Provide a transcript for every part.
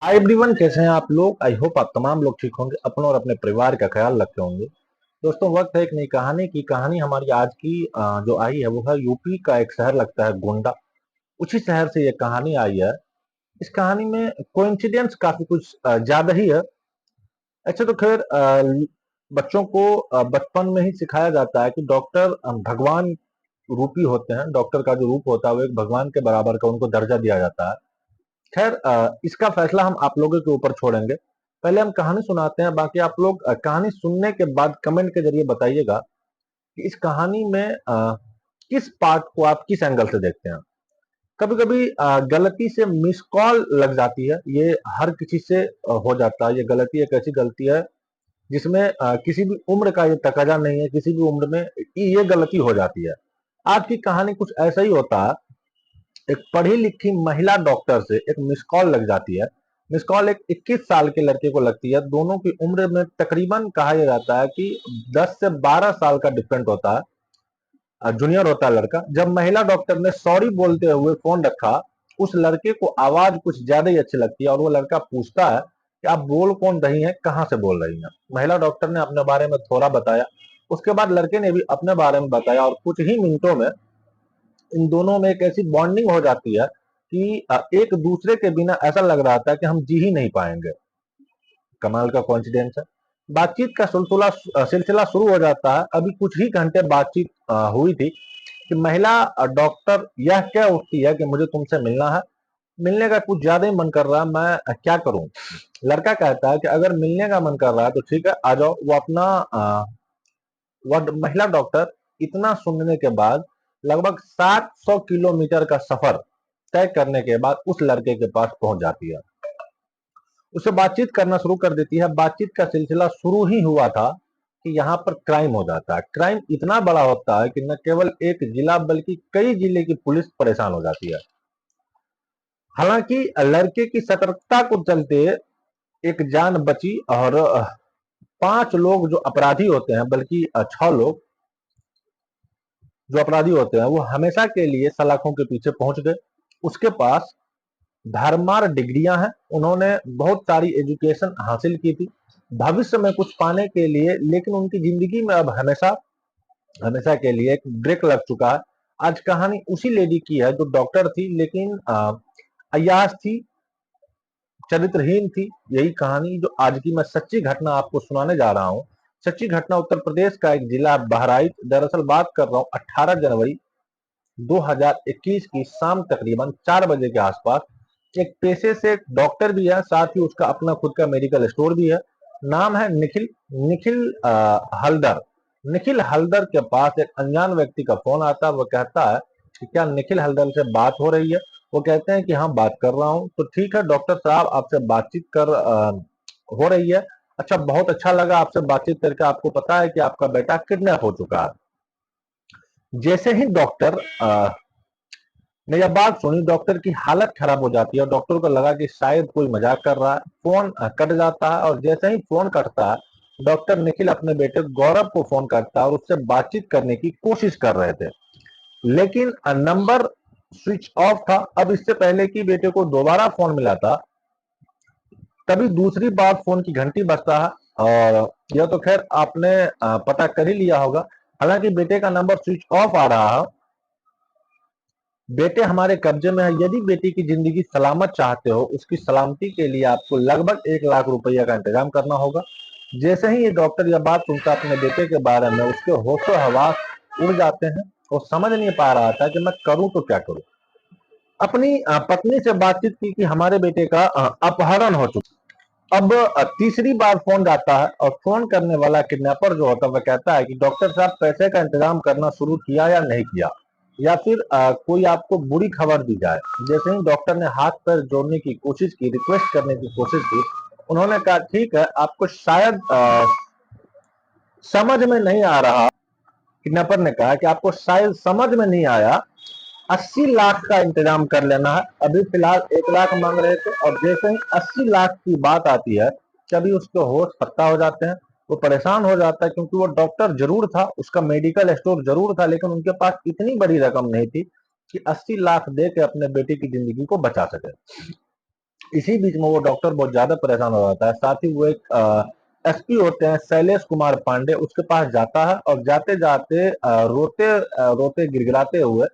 Hi everyone, कैसे हैं आप लोग। आई होप आप तमाम लोग ठीक होंगे, अपनों और अपने परिवार का ख्याल रखे होंगे। दोस्तों, वक्त है एक नई कहानी की। कहानी हमारी आज की जो आई है वो है यूपी का एक शहर लगता है गोंडा। उसी शहर से ये कहानी आई है। इस कहानी में कोइंसिडेंस काफी कुछ ज्यादा ही है। अच्छा तो खैर, बच्चों को बचपन में ही सिखाया जाता है कि डॉक्टर भगवान रूपी होते हैं। डॉक्टर का जो रूप होता है वो एक भगवान के बराबर का उनको दर्जा दिया जाता है। खैर, इसका फैसला हम आप लोगों के ऊपर छोड़ेंगे। पहले हम कहानी सुनाते हैं, बाकी आप लोग कहानी सुनने के बाद कमेंट के जरिए बताइएगा कि इस कहानी में किस पार्ट को आप किस एंगल से देखते हैं। कभी कभी गलती से मिस कॉल लग जाती है, ये हर किसी से हो जाता है। ये गलती एक ऐसी गलती है जिसमें किसी भी उम्र का ये तकाजा नहीं है, किसी भी उम्र में ये गलती हो जाती है। आज की कहानी कुछ ऐसा ही होता है। एक पढ़ी लिखी महिला डॉक्टर से एक मिस कॉल लग जाती है। मिस कॉल एक 21 साल के लड़के को लगती है। दोनों की उम्र में तकरीबन कहा यह जाता है कि 10 से 12 साल का डिफरेंट होता है। जूनियर होता है लड़का। जब महिला डॉक्टर ने सॉरी बोलते हुए फोन रखा, उस लड़के को आवाज कुछ ज्यादा ही अच्छी लगती है और वो लड़का पूछता है कि आप बोल कौन रही हैं, कहाँ से बोल रही हैं। महिला डॉक्टर ने अपने बारे में थोड़ा बताया। उसके बाद लड़के ने भी अपने बारे में बताया और कुछ ही मिनटों में इन दोनों में एक ऐसी बॉन्डिंग हो जाती है कि एक दूसरे के बिना ऐसा लग रहा था कि हम जी ही नहीं पाएंगे। कमाल का कॉन्फिडेंस है। बातचीत का सिलसिला शुरू हो जाता है। अभी कुछ ही घंटे बातचीत हुई थी कि महिला डॉक्टर यह कह उठती है कि मुझे तुमसे मिलना है। मिलने का कुछ ज्यादा ही मन कर रहा है, मैं क्या करूं। लड़का कहता है कि अगर मिलने का मन कर रहा है तो ठीक है, आ जाओ। वो अपना वह महिला डॉक्टर इतना सुनने के बाद लगभग 700 किलोमीटर का सफर तय करने के बाद उस लड़के के पास पहुंच जाती है। उससे बातचीत करना शुरू कर देती है। बातचीत का सिलसिला शुरू ही हुआ था कि यहाँ पर क्राइम हो जाता है। क्राइम इतना बड़ा होता है कि न केवल एक जिला बल्कि कई जिले की पुलिस परेशान हो जाती है। हालांकि लड़के की सतर्कता को चलते एक जान बची और 5 लोग जो अपराधी होते हैं, बल्कि 6 लोग जो अपराधी होते हैं वो हमेशा के लिए सलाखों के पीछे पहुंच गए। उसके पास धारमार डिग्रियां हैं, उन्होंने बहुत सारी एजुकेशन हासिल की थी भविष्य में कुछ पाने के लिए, लेकिन उनकी जिंदगी में अब हमेशा हमेशा के लिए एक ब्रेक लग चुका है। आज कहानी उसी लेडी की है जो डॉक्टर थी लेकिन अय्याश थी, चरित्रहीन थी। यही कहानी जो आज की मैं सच्ची घटना आपको सुनाने जा रहा हूँ। सच्ची घटना उत्तर प्रदेश का एक जिला बहराइच। दरअसल बात कर रहा हूँ 18 जनवरी 2021 की शाम तकरीबन 4 बजे के आसपास। एक पेशे से डॉक्टर भी है, साथ ही उसका अपना खुद का मेडिकल स्टोर भी है। नाम है निखिल। निखिल हल्दर। निखिल हल्दर के पास एक अनजान व्यक्ति का फोन आता है। वो कहता है कि क्या निखिल हल्दर से बात हो रही है। वो कहते हैं कि हाँ, बात कर रहा हूँ। तो ठीक है डॉक्टर साहब, आपसे बातचीत हो रही है। अच्छा, बहुत अच्छा लगा आपसे बातचीत करके। आपको पता है कि आपका बेटा किडनैप हो चुका है। जैसे ही डॉक्टर ने यह बात सुनी, डॉक्टर की हालत खराब हो जाती है और डॉक्टर को लगा कि शायद कोई मजाक कर रहा है। फोन कट जाता है और जैसे ही फोन कटता है, डॉक्टर निखिल अपने बेटे गौरव को फोन करता है और उससे बातचीत करने की कोशिश कर रहे थे, लेकिन नंबर स्विच ऑफ था। अब इससे पहले कि बेटे को दोबारा फोन मिला था, तभी दूसरी बार फोन की घंटी बजता है। और यह तो खैर आपने पता कर ही लिया होगा। हालांकि बेटे का नंबर स्विच ऑफ आ रहा है। बेटे हमारे कब्जे में है। यदि बेटी की जिंदगी सलामत चाहते हो, उसकी सलामती के लिए आपको लगभग 1 लाख रुपया का इंतजाम करना होगा। जैसे ही ये डॉक्टर यह बात सुनता अपने बेटे के बारे में, उसके होशो हवास उड़ जाते हैं। वो समझ नहीं पा रहा था कि मैं करूं तो क्या करूं। अपनी पत्नी से बातचीत की कि हमारे बेटे का अपहरण हो चुका। अब तीसरी बार फोन जाता है और फोन करने वाला किडनैपर जो होता है वह कहता है कि डॉक्टर साहब, पैसे का इंतजाम करना शुरू किया या नहीं किया, या फिर कोई आपको बुरी खबर दी जाए। जैसे ही डॉक्टर ने हाथ पैर जोड़ने की कोशिश की, रिक्वेस्ट करने की कोशिश की, उन्होंने कहा ठीक है, आपको शायद समझ में नहीं आ रहा। किडनैपर ने कहा कि आपको शायद समझ में नहीं आया, 80 लाख का इंतजाम कर लेना है। अभी फिलहाल 1 लाख मांग रहे थे और जैसे ही 80 लाख की बात आती है, तभी उसके होश पत्ता हो जाते हैं। वो परेशान हो जाता है क्योंकि वो डॉक्टर जरूर था, उसका मेडिकल स्टोर जरूर था, लेकिन उनके पास इतनी बड़ी रकम नहीं थी कि 80 लाख दे के अपने बेटे की जिंदगी को बचा सके। इसी बीच में वो डॉक्टर बहुत ज्यादा परेशान हो जाता है। साथ ही वो एक एसपी होते हैं शैलेश कुमार पांडे, उसके पास जाता है और जाते जाते रोते गिड़गिड़ाते हुए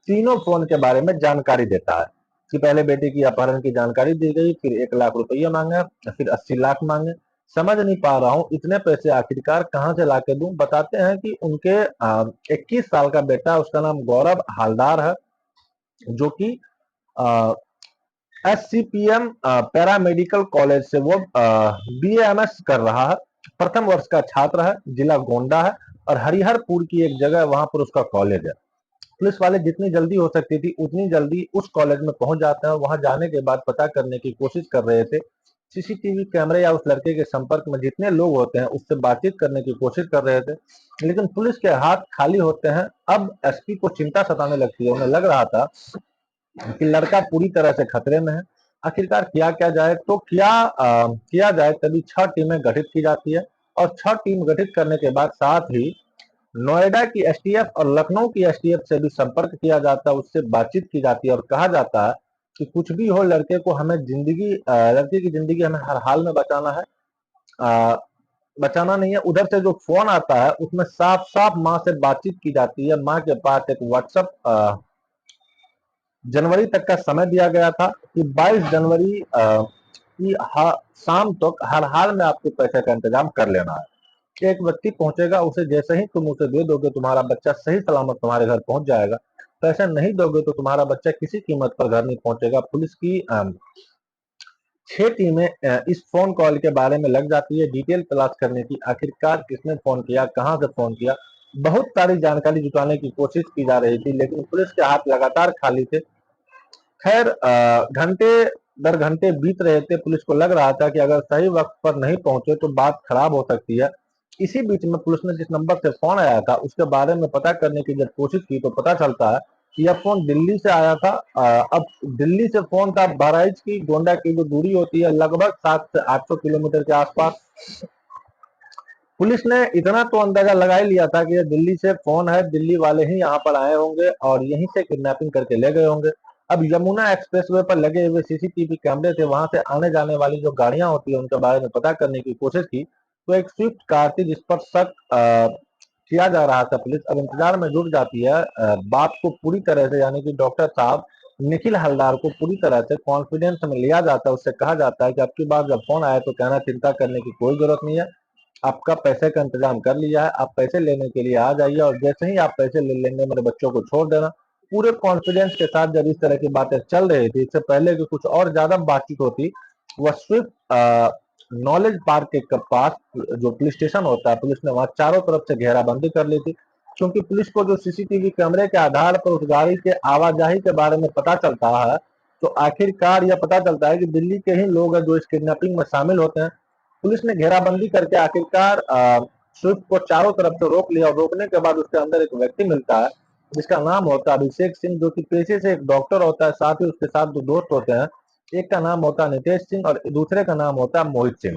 तीनों फोन के बारे में जानकारी देता है कि पहले बेटे की अपहरण की जानकारी दी गई, फिर 1 लाख रुपया मांगे, फिर 80 लाख मांगे। समझ नहीं पा रहा हूँ इतने पैसे आखिरकार कहाँ से ला के दूं। बताते हैं कि उनके 21 साल का बेटा, उसका नाम गौरव हालदार है, जो कि एससीपीएम पैरामेडिकल कॉलेज से वो बीएमएस कर रहा है। प्रथम वर्ष का छात्र है, जिला गोंडा है और हरिहरपुर की एक जगह है, वहां पर उसका कॉलेज है। पुलिस वाले जितनी जल्दी हो सकती थी उतनी जल्दी उस कॉलेज में पहुंच जाते हैं। वहां जाने के बाद पता करने की कोशिश कर रहे थे, सीसीटीवी कैमरे या उस लड़के के संपर्क में जितने लोग होते हैं उससे बातचीत करने की कोशिश कर रहे थे, लेकिन पुलिस के हाथ खाली होते हैं। अब एसपी को चिंता सताने लगती है। उन्हें लग रहा था कि लड़का पूरी तरह से खतरे में है। आखिरकार किया क्या जाए, तो किया जाए तभी 6 टीमें गठित की जाती है और 6 टीम गठित करने के बाद साथ ही नोएडा की एसटीएफ और लखनऊ की एसटीएफ से भी संपर्क किया जाता है, उससे बातचीत की जाती है और कहा जाता है कि कुछ भी हो लड़के की जिंदगी हमें हर हाल में बचाना है। अ, बचाना नहीं है। उधर से जो फोन आता है उसमें साफ साफ माँ से बातचीत की जाती है। माँ के पास एक व्हाट्सएप जनवरी तक का समय दिया गया था कि 22 जनवरी की शाम तक हर हाल में आपके पैसे का इंतजाम कर लेना है। एक व्यक्ति पहुंचेगा, उसे जैसे ही तुम उसे दे दोगे तुम्हारा बच्चा सही सलामत तुम्हारे घर पहुंच जाएगा। पैसे नहीं दोगे तो तुम्हारा बच्चा किसी कीमत पर घर नहीं पहुंचेगा। पुलिस की 6 टीमें इस फोन कॉल के बारे में लग जाती है डिटेल तलाश करने की। आखिरकार किसने फोन किया, कहां से फोन किया, बहुत सारी जानकारी जुटाने की कोशिश की जा रही थी, लेकिन पुलिस के हाथ लगातार खाली थे। खैर घंटे दर घंटे बीत रहे थे। पुलिस को लग रहा था कि अगर सही वक्त पर नहीं पहुंचे तो बात खराब हो सकती है। इसी बीच में पुलिस ने जिस नंबर से फोन आया था उसके बारे में पता करने की जब कोशिश की तो पता चलता है कि यह फोन दिल्ली से आया था। अब दिल्ली से फोन था। बहराइच की गोंडा की जो दूरी होती है लगभग 700 से 800 किलोमीटर के आसपास। पुलिस ने इतना तो अंदाजा लगा ही लिया था कि ये दिल्ली से फोन है, दिल्ली वाले ही यहाँ पर आए होंगे और यहीं से किडनैपिंग करके ले गए होंगे। अब यमुना एक्सप्रेसवे पर लगे हुए सीसीटीवी कैमरे थे, वहां से आने जाने वाली जो गाड़ियां होती है उनके बारे में पता करने की कोशिश की तो एक स्विफ्ट कार थी जिस पर शक किया जा रहा था। पुलिस अब इंतजार में जुट जाती है। बात को पूरी तरह से, यानी कि डॉक्टर साहब निखिल हलदार को पूरी तरह से कॉन्फिडेंस में लिया जाता है। उससे कहा जाता है कि आपकी बात जब फोन आया तो कहना चिंता करने की कोई जरूरत नहीं है, आपका पैसे का इंतजाम कर लिया है, आप पैसे लेने के लिए आ जाइए और जैसे ही आप पैसे ले लेंगे मेरे बच्चों को छोड़ देना। पूरे कॉन्फिडेंस के साथ जब इस तरह की बातें चल रही थी, इससे पहले कि कुछ और ज्यादा बातचीत होती, वह स्विफ्ट नॉलेज पार्क के पास जो पुलिस स्टेशन होता है, पुलिस ने वहां चारों तरफ से घेराबंदी कर ली थी। क्योंकि पुलिस को जो सीसीटीवी कैमरे के आधार पर उस गाड़ी के आवाजाही के बारे में पता चलता है, तो आखिरकार यह पता चलता है कि दिल्ली के ही लोग हैं जो इस किडनैपिंग में शामिल होते हैं। पुलिस ने घेराबंदी करके आखिरकार स्विफ्ट को चारों तरफ से रोक लिया और रोकने के बाद उसके अंदर एक व्यक्ति मिलता है जिसका नाम होता है अभिषेक सिंह, जो कि पेशे से एक डॉक्टर होता है। साथ ही उसके साथ दो दोस्त होते हैं, एक का नाम होता है नितेश सिंह और दूसरे का नाम होता है मोहित सिंह।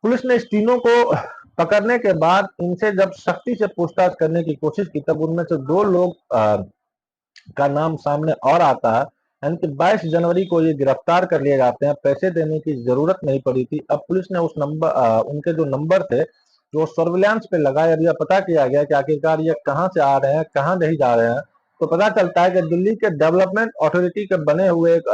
पुलिस ने इस तीनों को पकड़ने के बाद इनसे जब सख्ती से पूछताछ करने की कोशिश की तब उनमें से दो लोग का नाम सामने और आता है, यानी कि 22 जनवरी को ये गिरफ्तार कर लिए जाते हैं। पैसे देने की जरूरत नहीं पड़ी थी। अब पुलिस ने उनके जो नंबर थे जो सर्विलांस पे लगाए, अब यह पता किया गया कि आखिरकार ये कहाँ से आ रहे हैं, कहाँ नहीं जा रहे हैं। तो पता चलता है कि दिल्ली के डेवलपमेंट अथॉरिटी के बने हुए एक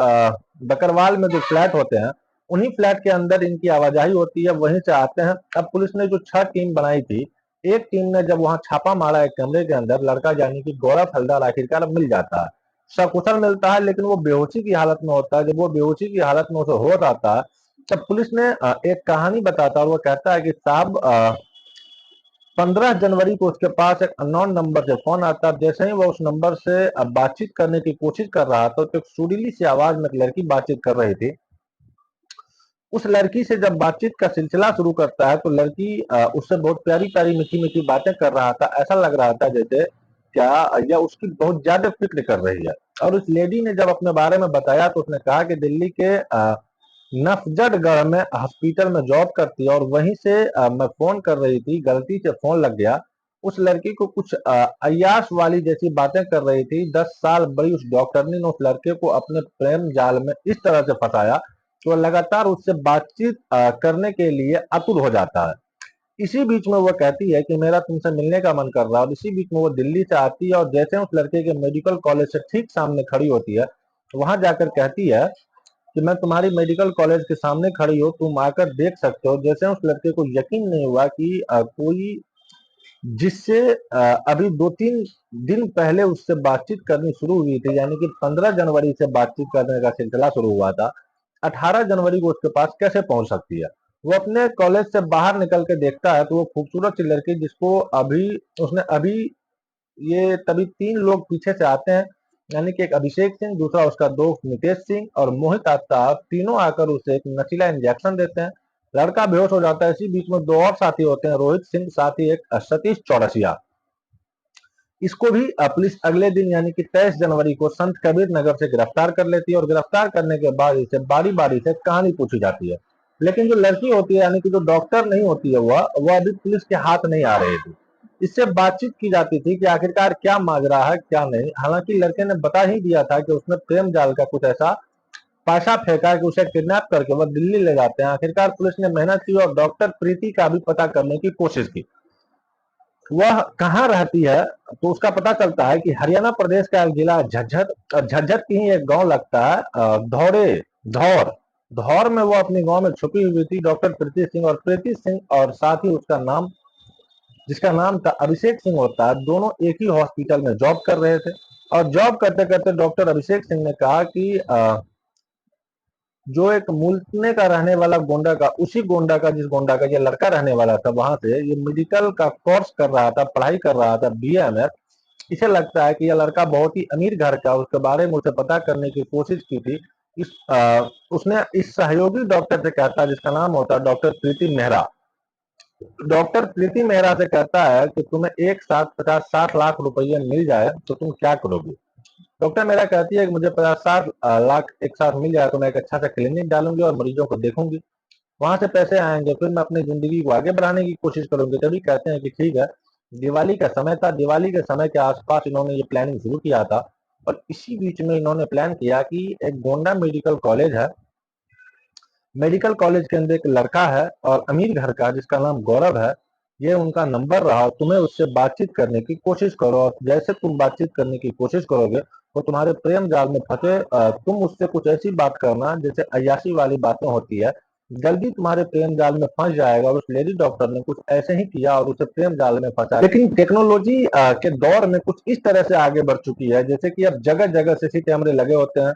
बकरवाल में जो फ्लैट होते हैं, उन्हीं फ्लैट के अंदर इनकी आवाजाही होती है, वहीं से आते हैं। अब पुलिस ने जो 6 टीम बनाई थी, एक टीम ने जब वहां छापा मारा एक कमरे के अंदर, लड़का यानी कि गौरव हलदार आखिरकार मिल जाता है। सकुशल मिलता है लेकिन वो बेहोशी की हालत में होता है। जब वो बेहोशी की हालत में उसे हो जाता है तब पुलिस ने एक कहानी बताता है और वो कहता है कि साहब 15 जनवरी को उसके पास एक अननोन नंबर से फोन आता है। जैसे ही वो उस नंबर से बातचीत करने की कोशिश कर रहा था तो एक सुरीली सी आवाज में एक लड़की बातचीत कर रही थी। उस लड़की से जब बातचीत का सिलसिला शुरू करता है तो लड़की उससे बहुत प्यारी प्यारी मीठी मीठी बातें कर रहा था। ऐसा लग रहा था जैसे क्या या उसकी बहुत ज्यादा फिक्र कर रही है। और उस लेडी ने जब अपने बारे में बताया तो उसने कहा कि दिल्ली के नफजटगढ़ में हॉस्पिटल में जॉब करती है और वहीं से मैं फोन कर रही थी, गलती से फोन लग गया। उस लड़की को कुछ अय्याश वाली जैसी बातें कर रही थी। 10 साल बड़ी उस डॉक्टरनी ने उस लड़के को अपने प्रेम जाल में इस तरह से फंसाया कि वह लगातार उससे बातचीत करने के लिए आतुर हो जाता है। इसी बीच में वो कहती है कि मेरा तुमसे मिलने का मन कर रहा है, और इसी बीच में वो दिल्ली से आती है और जैसे उस लड़के के मेडिकल कॉलेज से ठीक सामने खड़ी होती है, वहां जाकर कहती है कि मैं तुम्हारी मेडिकल कॉलेज के सामने खड़ी हूँ, तुम आकर देख सकते हो। जैसे उस लड़के को यकीन नहीं हुआ कि कोई जिससे अभी 2-3 दिन पहले उससे बातचीत करनी शुरू हुई थी, यानी कि 15 जनवरी से बातचीत करने का सिलसिला शुरू हुआ था, 18 जनवरी को उसके पास कैसे पहुंच सकती है। वो अपने कॉलेज से बाहर निकल के देखता है तो वो खूबसूरत सी लड़की जिसको अभी उसने अभी ये तभी 3 लोग पीछे से आते हैं, यानी कि एक अभिषेक सिंह, दूसरा उसका दोस्त नितेश सिंह और मोहित आफ्ताब, तीनों आकर उसे एक नशीला इंजेक्शन देते हैं। लड़का बेहोश हो जाता है। इसी बीच में 2 और साथी होते हैं, रोहित सिंह साथ ही एक सतीश चौरसिया। इसको भी पुलिस अगले दिन यानी कि 23 जनवरी को संत कबीर नगर से गिरफ्तार कर लेती है, और गिरफ्तार करने के बाद इसे बारी बारी से कहानी पूछी जाती है। लेकिन जो लड़की होती है यानी कि जो डॉक्टर नहीं होती है वह अभी पुलिस के हाथ नहीं आ रही थी। इससे बातचीत की जाती थी कि आखिरकार क्या माजरा है क्या नहीं। हालांकि लड़के ने बता ही दिया था कि उसने प्रेम जाल का कुछ ऐसा पाशा फेंका कि उसे किडनैप करके वह दिल्ली ले जाते हैं। आखिरकार पुलिस ने मेहनत की और डॉक्टर प्रीति का भी पता करने की कोशिश की, वह कहाँ रहती है। तो उसका पता चलता है कि हरियाणा प्रदेश का एक जिला झज्जर, और झज्जर की ही एक गांव लगता है धौरे, धौर। धौर में वो अपने गांव में छुपी हुई थी, डॉक्टर प्रीति सिंह। और प्रीति सिंह और साथ ही उसका नाम, जिसका नाम था अभिषेक सिंह होता है, दोनों एक ही हॉस्पिटल में जॉब कर रहे थे। और जॉब करते करते डॉक्टर अभिषेक सिंह ने कहा कि जो एक मुल्तने का रहने वाला गोंडा का, उसी गोंडा का जिस गोंडा का ये लड़का रहने वाला था, वहां से ये मेडिकल का कोर्स कर रहा था, पढ़ाई कर रहा था, बीएमएस। इसे लगता है कि यह लड़का बहुत ही अमीर घर का, उसके बारे में उसे पता करने की कोशिश की थी। उसने इस सहयोगी डॉक्टर से कहता है जिसका नाम होता है डॉक्टर प्रीति मेहरा। डॉक्टर प्रीति मेहरा से कहता है कि तुम्हें एक साथ 50-60 लाख रुपये मिल जाए तो तुम क्या करोगे। डॉक्टर मेरा कहती है कि मुझे 50-60 लाख एक साथ मिल जाए तो मैं एक अच्छा सा क्लिनिक डालूंगी और मरीजों को देखूंगी, वहां से पैसे आएंगे, फिर मैं अपनी जिंदगी को आगे बढ़ाने की कोशिश करूंगी। तभी कहते हैं कि ठीक है। दिवाली का समय था, दिवाली के समय के आसपास इन्होंने ये प्लानिंग शुरू किया था। और इसी बीच में इन्होंने प्लान किया कि एक गोंडा मेडिकल कॉलेज है, मेडिकल कॉलेज के अंदर एक लड़का है और अमीर घर का जिसका नाम गौरव है, ये उनका नंबर रहा, तुम्हें उससे बातचीत करने की कोशिश करो, और जैसे तुम बातचीत करने की कोशिश करोगे वो तुम्हारे प्रेम जाल में फंसे। तुम उससे कुछ ऐसी बात करना जैसे अय्याशी वाली बातें होती है, जल्दी तुम्हारे प्रेम जाल में फंस जाएगा। और उस लेडी डॉक्टर ने कुछ ऐसे ही किया और उसे प्रेम जाल में फंसा। लेकिन टेक्नोलॉजी के दौर में कुछ इस तरह से आगे बढ़ चुकी है, जैसे कि अब जगह जगह सीसी कैमरे लगे होते हैं,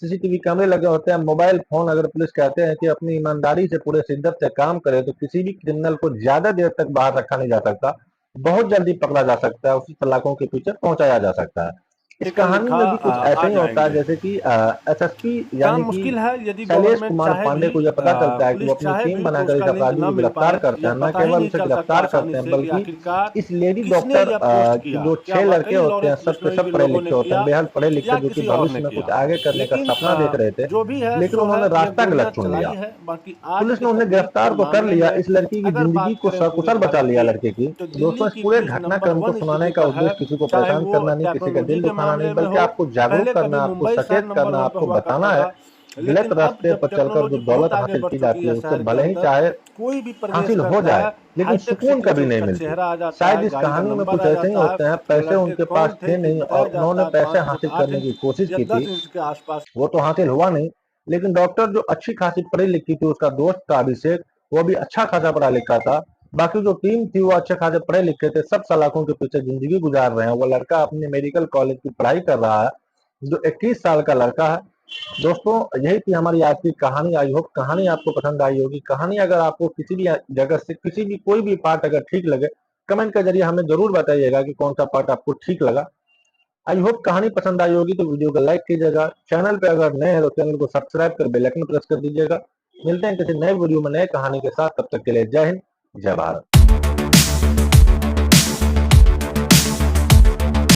सीसीटीवी कैमरे लगे होते हैं, मोबाइल फोन। अगर पुलिस कहते हैं कि अपनी ईमानदारी से पूरे शिद्दत से काम करे तो किसी भी क्रिमिनल को ज्यादा देर तक बाहर रखा नहीं जा सकता, बहुत जल्दी पकड़ा जा सकता है, उसी सलाखों के पीछे पहुंचाया जा सकता है। इस आर्टिकल कहानी लिखा में भी कुछ ऐसा आ ही होता है, जाएंगे। जैसे कि एसएसपी काम यानी कि मुश्किल है यदि शैलेश गवर्नमेंट कुमार चाहे भी, पांडे को यह पता चलता है कि वो पुलिस अपनी चाहे टीम भी तो बनाकर इस उसका लिंक अपराधी न को मिल गिरफ्तार पाए। करते यह हैं। न पता ही केवल नहीं उसे चल सका गिरफ्तार आसानी करते हैं से कि बल्कि आखिरकार इस लेडी किसने डॉक्टर यह पोस्ट किया। जो क्या 6 लड़के वाकई होते हैं, लॉरेंस सब के बिश्नोई सब के पढ़े लोगों ने लिखे होते हैं, किया बेहद पढ़े लिखे, या जो कि किसी और ने भविष्य में कुछ किया। आगे करने का लेकिन सपना देख रहे थे, जो भी है लेकिन सो है, उन्होंने यह रास्ता गोलियां गलत चुन चलाई लिया। है। बाकी आज पुलिस के ने उन्हें तकनीक के गिरफ्तार तो कर मामले लिया, में इस लड़की की अगर जिंदगी बात को करें पूरे सकुशल बचा भारत लिया की, लड़के की। तो दोस्तों, दिल्ली इस की पूरे पुलिस घटनाक्रम को नंबर 1 सुनाने स्थिति का पर है, उद्देश्य किसी को चाहे परेशान वो करना नहीं, किसी का टेक्नोलॉजी दिल के दुखाना नहीं, मामले में बल्कि हो। आपको जागरूक पहले करना, कभी आपको मुंबई शहर सचेत नंबर करना, 1 पे आपको हुआ बताना करता है। था, गलत लेकिन अब रास्ते जब पर चलकर जो टेक्नोलॉजी दौलत बहुत आगे हासिल बढ़ की चुकी जाती है है उससे शहर के भले ही अंदर, चाहे कोई भी प्रवेश हासिल हो करता जाए, है, लेकिन हाईटेक सुकून सिटी से कभी नहीं उसका मिलती। चेहरा आ जाता शायद है, इस गाड़ी का कहानी में नंबर कुछ आ ऐसे ही जाता है, होते हैं, वो पैसे लड़के उनके पास कौन थे थे कि नहीं बताया और उन्होंने जाता है पैसे 5 फुट हासिल 8 करने इंच की कोशिश या की 10 थी, इंच के आसपास। वो तो हासिल हुआ नहीं। लेकिन डॉक्टर जो अच्छी खासी पढ़ी लिखी थी, उसका दोस्त था अभिषेक, वो भी अच्छा खासा पढ़ा लिखा था। बाकी जो टीम थी वो अच्छे खासे पढ़े लिखे थे, सब सलाखों के पीछे जिंदगी गुजार रहे हैं। वो लड़का अपने मेडिकल कॉलेज की पढ़ाई कर रहा है, जो 21 साल का लड़का है। दोस्तों, यही थी हमारी आज की कहानी। आई होप कहानी आपको पसंद आई होगी। कहानी अगर आपको किसी भी जगह से किसी भी कोई भी पार्ट अगर ठीक लगे, कमेंट के जरिए हमें जरूर बताइएगा कि कौन सा पार्ट आपको ठीक लगा। आई होप कहानी पसंद आई होगी, तो वीडियो को लाइक कीजिएगा। चैनल पे अगर नए हैं तो चैनल को सब्सक्राइब कर बेल आइकन प्रेस कर दीजिएगा। मिलते हैं किसी नए वीडियो में नए कहानी के साथ, तब तक के लिए जय हिंद, जय भारत।